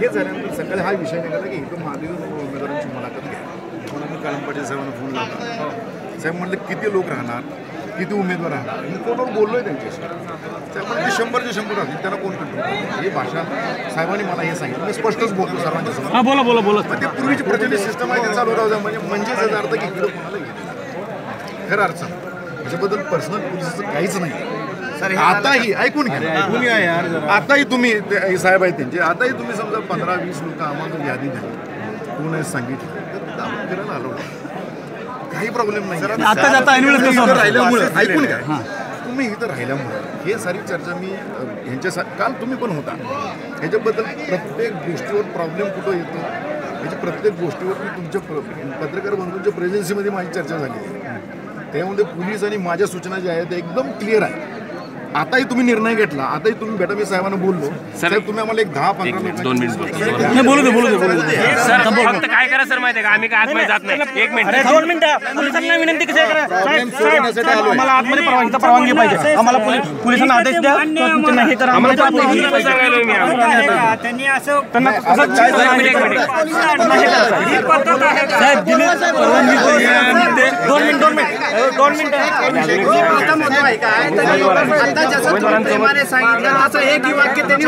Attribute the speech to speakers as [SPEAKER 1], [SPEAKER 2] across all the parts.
[SPEAKER 1] हे झाल्यानंतर सकाळी हा विषय निघाला की इथं महादेव उमेदवारांची मुलाखत घ्या. म्हणून मी काळम पाटील साहेबांना फोन लावला. साहेब म्हटलं किती लोक राहणार, किती उमेदवार राहणार. मी फोनवर बोललोय त्यांच्याशी. साहेब म्हणजे 100चे 100 राहतील, त्याला कोण कंट्रोल. ही भाषा साहेबांनी मला हे सांगितलं. मी स्पष्टच बोलतो सर्वांच्या समोर. बोला. पण ते पूर्वीची प्रचलित सिस्टम आहे ते चालू राहू द्या. म्हणजे याचा अर्थ की इकडं कोणाला घेतलं खरं अडचण त्याच्याबद्दल पर्सनल पोलिसचं काहीच नाही. आताही ऐकून घ्या यार. आताही तुम्ही साहेब आहेत त्यांचे, आताही तुम्ही समजा 15-20 लोक आम्हाला यादी द्या, कोण सांगितलं तर आपण फिरायला आलो, काही प्रॉब्लेम नाही. राहिल्यामुळे ऐकून घ्या, तुम्ही इथं राहिल्यामुळे हे सारी चर्चा मी ह्यांच्या काल तुम्ही पण होता ह्याच्याबद्दल प्रत्येक गोष्टीवर प्रॉब्लेम कुठं येतो ह्याच्या प्रत्येक गोष्टीवर मी तुमच्या पत्रकार बंधूंच्या प्रेझेन्सीमध्ये माझी चर्चा झाली आहे. त्यामध्ये पोलीस आणि माझ्या सूचना ज्या आहेत त्या एकदम क्लिअर आहे. आताही तुम्ही निर्णय घेतला, आताही तुम्ही बेटा मी साहेबांना बोललो साहेब तुम्ही आम्हाला एक 10-15 मिनिट 2 मिनिट बोलू दे
[SPEAKER 2] सर. फक्त काय करा सर माहिती आहे का, आम्ही काय आतमध्ये जात नाही. 1 मिनिट 2 मिनिटं पोलिसांना विनंती कशी करा. आम्हाला आतमध्ये परवानगी पाहिजे. आम्हाला पोलिसांना आदेश द्या हे करा. आम्हाला त्यांनी असं त्यांना
[SPEAKER 3] सांगितलं असं एक वाक्य त्यांनी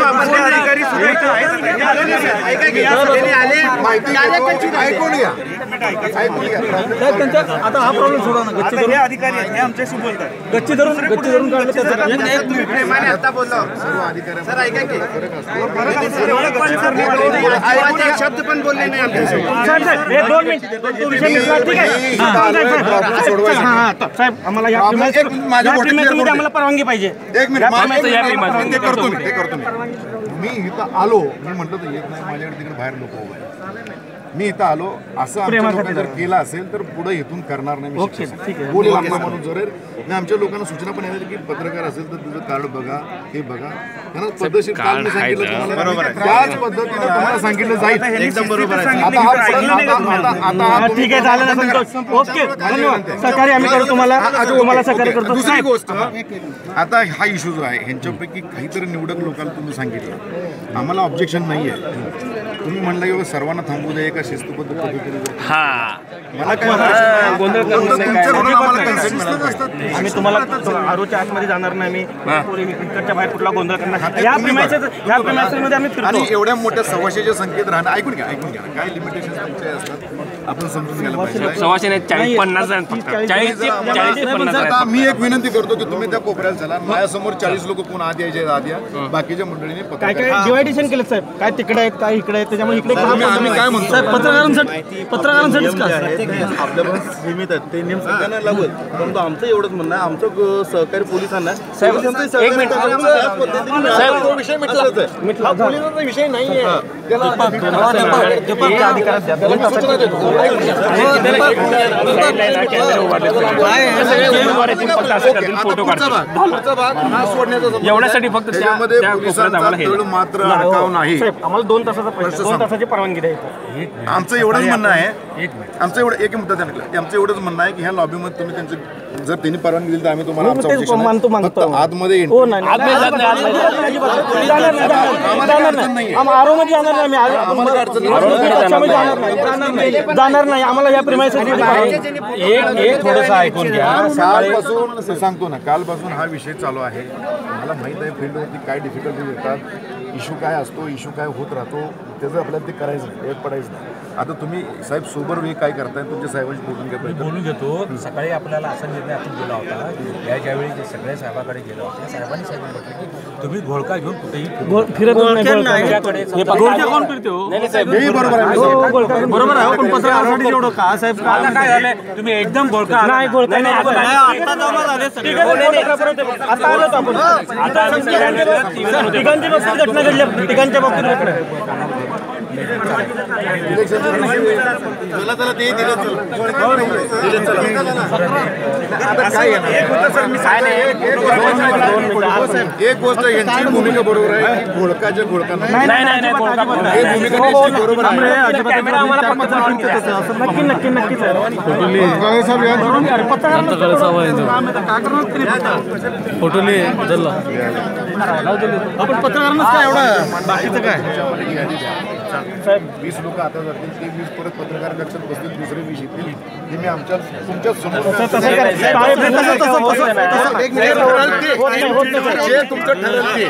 [SPEAKER 4] आता हा प्रॉब्लेम सोडा ना. गच्ची अधिकारी हे आमच्याशी बोलतात. गच्ची धरून काढलं
[SPEAKER 3] आता बोललो सर ऐका की शब्द पण बोलले नाही आमच्याशी. 2 मिनिट साहेब आम्हाला आम्हाला परवानगी पाहिजे.
[SPEAKER 1] 1 मिनिट ते करतो मी इथं आलो. मी म्हटलं तर येत नाही माझ्याकडे तिकडे बाहेर लोक उभे आहेत. मी इथं आलो असं आमच्या लोकांनी जर केलं असेल तर पुढे इथून करणार नाही. बोलेल म्हणून जरूर मी आमच्या लोकांना सूचना पण येते की पत्रकार असेल तर तुझं कार्ड बघा, हे बघा. त्यांना पद्धतशीर काल मी सांगितलं बरोबर त्याच पद्धतीने तुम्हाला सांगितलं जाईल. एकदम बरोबर आहे.
[SPEAKER 3] आता ठीक आहे झालं ना. ओके धन्यवाद. सहकार्य आम्ही करतो तुम्हाला सहकार्य करतो.
[SPEAKER 1] दुसरी गोष्ट आता हा इश्यू जो आहे ह्यांच्यापैकी काहीतरी निवडक लोकांना तुम्ही सांगितलं आम्हाला ऑब्जेक्शन नाही आहे. तुम्ही म्हणलं की सर्वांना थांबू द्या एका शिस्तबद्ध पद्धतीने. मला काय
[SPEAKER 3] आम्ही तुम्हाला आरोच्या आतमध्ये जाणार नाही. आम्ही इकडच्या बाहेर कुठला गोंधळ करणार या प्रिमायसेसमध्ये आम्ही फिरतो.
[SPEAKER 1] आणि एवढ्या मोठ्या सव्वाशेच्या संख्येत राहणं ऐकून घ्या काय लिमिटेशन तुमचे असतात आपण समजून घ्यायला पाहिजे.
[SPEAKER 2] 150
[SPEAKER 1] आता मी एक विनंती करतो की तुम्ही त्या कोपऱ्याला चला. माझ्यासमोर 40 लोक कोण आत यायचे आत या. बाकीच्या मंडळीने
[SPEAKER 3] काय डिवायडेशन केलं साहेब. काय तिकडे आहेत काय इकडे आहेत त्याच्यामुळे इकडे
[SPEAKER 1] आम्ही काय म्हणतो
[SPEAKER 4] पत्रकारांसाठीच आपल्याला सीमित आहेत ते नियम सगळ्यांना लागत. परंतु आमचं एवढंच म्हणणं आहे आमचं सहकारी पोलिसांना विषय मिटलाच आहे. हा पोलिसांचा विषय नाही आहे.
[SPEAKER 2] एवढ्यासाठी फक्त
[SPEAKER 1] मात्र अडकाव नाही.
[SPEAKER 3] आम्हाला 2 तासाची परवानगी द्यायची.
[SPEAKER 1] आमचं एवढंच म्हणणं आहे आमचं एवढं एक मुद्दा आमचं एवढंच म्हणणं आहे की ह्या लॉबीमध्ये तुम्ही त्यांचं जर त्यांनी परवानगी दिली तर आम्ही तुम्हाला आतमध्ये येईल.
[SPEAKER 3] जाणार नाही आम्हाला या प्रिमायसेस
[SPEAKER 2] थोडंसं ऐकून घ्या.
[SPEAKER 1] कालपासून सांगतो ना कालपासून हा विषय चालू आहे. मला माहित आहे फील्डवरती काय डिफिकल्टीज येतात, इश्यू काय असतो, इश्यू काय होत राहतो, त्याचं आपल्याला ते करायचं नाही, एक पडायचं नाही. आता तुम्ही साहेब सोबर वे काय करताय तुमच्या साहेबांशी बोलून
[SPEAKER 5] घेतो. सकाळी आपल्याला असा निर्णय आपण दिला होता या ज्यावेळी जे सगळ्या साहेबाकडे गेलो होतो साहेबांनी सांगितलं की तुम्ही घोळका घेऊन कुठेही
[SPEAKER 3] फिरत
[SPEAKER 4] बरोबर आहे. पण पत्रकारांसाठी एवढं का साहेब
[SPEAKER 5] काय झालंय तुम्ही एकदम घोळका
[SPEAKER 3] नाही घोळका नाही. तिघांच्या बाबतीत घटना घडल्या. तिघांच्या बाबतीत
[SPEAKER 4] चला चला ते दिलं
[SPEAKER 1] आता काय एक गोष्ट यांची भूमिका बरोबर आहे, घोळकाच्या घोळका नाही.
[SPEAKER 3] नाही
[SPEAKER 1] ही भूमिका निश्चित बरोबर आहे.
[SPEAKER 3] कॅमेरा आम्हाला फक्त नक्की आपण पत्रकारांनाच काय एवढं बाकीचं काय
[SPEAKER 1] 20 लोक आता जातील, ते 20 परत पत्रकार लक्षात बसतील, दुसरे 20 येतील. हे मी तुमच्या समोर जे तुमचं ठरेल ते.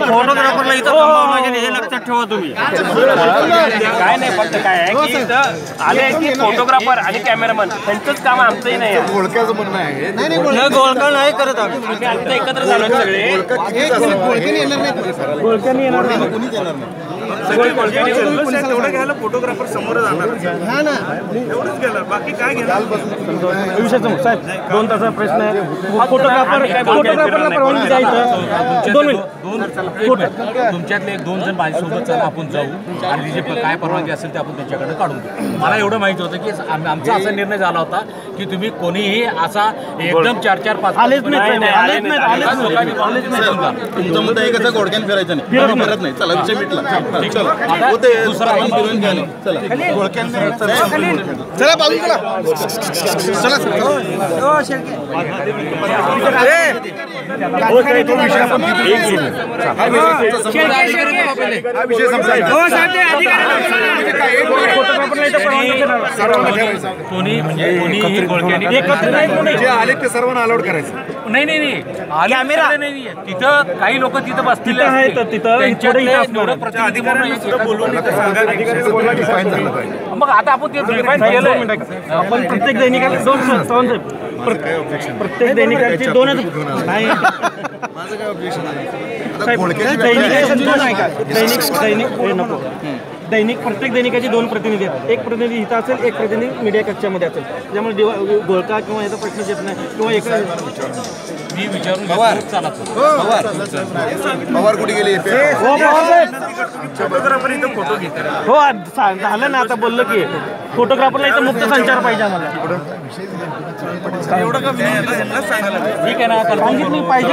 [SPEAKER 3] फोटोग्राफरला इथं थांबवलं नाही, हे लक्षात ठेवा तुम्ही. काय नाही, फक्त काय आहे की इथं आले की फोटोग्राफर आणि कॅमेरामन त्यांचंच काम, आमचंही नाही आहे.
[SPEAKER 1] घोळक्याचं म्हणणं आहे.
[SPEAKER 3] गोळका नाही करत आम्ही आता एकत्र झालो सगळे.
[SPEAKER 1] घोळका किती असेल?
[SPEAKER 2] तेवढं घ्यायला फोटोग्राफर समोर जाणार एवढंच गेलं, बाकी काय घेणार.
[SPEAKER 3] विषयाचं साहेब 2 तासाचा प्रश्न आहे. फोटोग्राफरला परवानगी द्यायचं. 2 मिनिट.
[SPEAKER 5] तुमच्यातले 2 जण माझ्यासोबत चला आपण जाऊ आणि जे काय परवानगी असेल ते आपण त्यांच्याकडे काढून घेऊ. मला एवढं माहिती होतं की आमचा असा निर्णय झाला होता की तुम्ही कोणीही असा एकदम 4-4-5
[SPEAKER 3] आलेच नाही.
[SPEAKER 4] तुमचं मुद्दा एकच घोडक्यान फिरायचं नाही, आम्ही फिरत नाही. चला विषय मिटला. दुसरा आपण फिरून घ्या नाही. चला
[SPEAKER 3] चला बाजूला
[SPEAKER 1] हा विषय संपला.
[SPEAKER 5] कोणी म्हणजे कोणीही घोळक्याने
[SPEAKER 1] जे आले ते सर्वांना अलाउड करायचं.
[SPEAKER 5] नाही कॅमेरा नाही. तिथं काही लोक तिथं बसतील
[SPEAKER 1] डिफाईन झालं पाहिजे.
[SPEAKER 5] मग आता आपण ते डिफाईन केलं.
[SPEAKER 3] आपण प्रत्येक दैनिकाला 2 प्रत्येक दैनिकाची 2 नाही.
[SPEAKER 1] माझं काय ऑब्जेक्शन आहे?
[SPEAKER 3] दैनिक प्रत्येक दैनिकाचे 2 प्रतिनिधी आहेत. एक प्रतिनिधी इथं असेल, एक प्रतिनिधी मीडिया कक्षामध्ये असेल. त्यामुळे घोळका किंवा याचा प्रश्न येत नाही. किंवा एका
[SPEAKER 5] मी विचारून
[SPEAKER 1] पवार कुठे गेले?
[SPEAKER 2] फोटोग्राफर इथं फोटो घेतात.
[SPEAKER 3] हो झालं ना, आता बोललो की फोटोग्राफरला इथं मुक्त संचार पाहिजे आम्हाला.
[SPEAKER 2] एवढं का
[SPEAKER 5] ठीक आहे ना,
[SPEAKER 3] सांगितलं पाहिजे.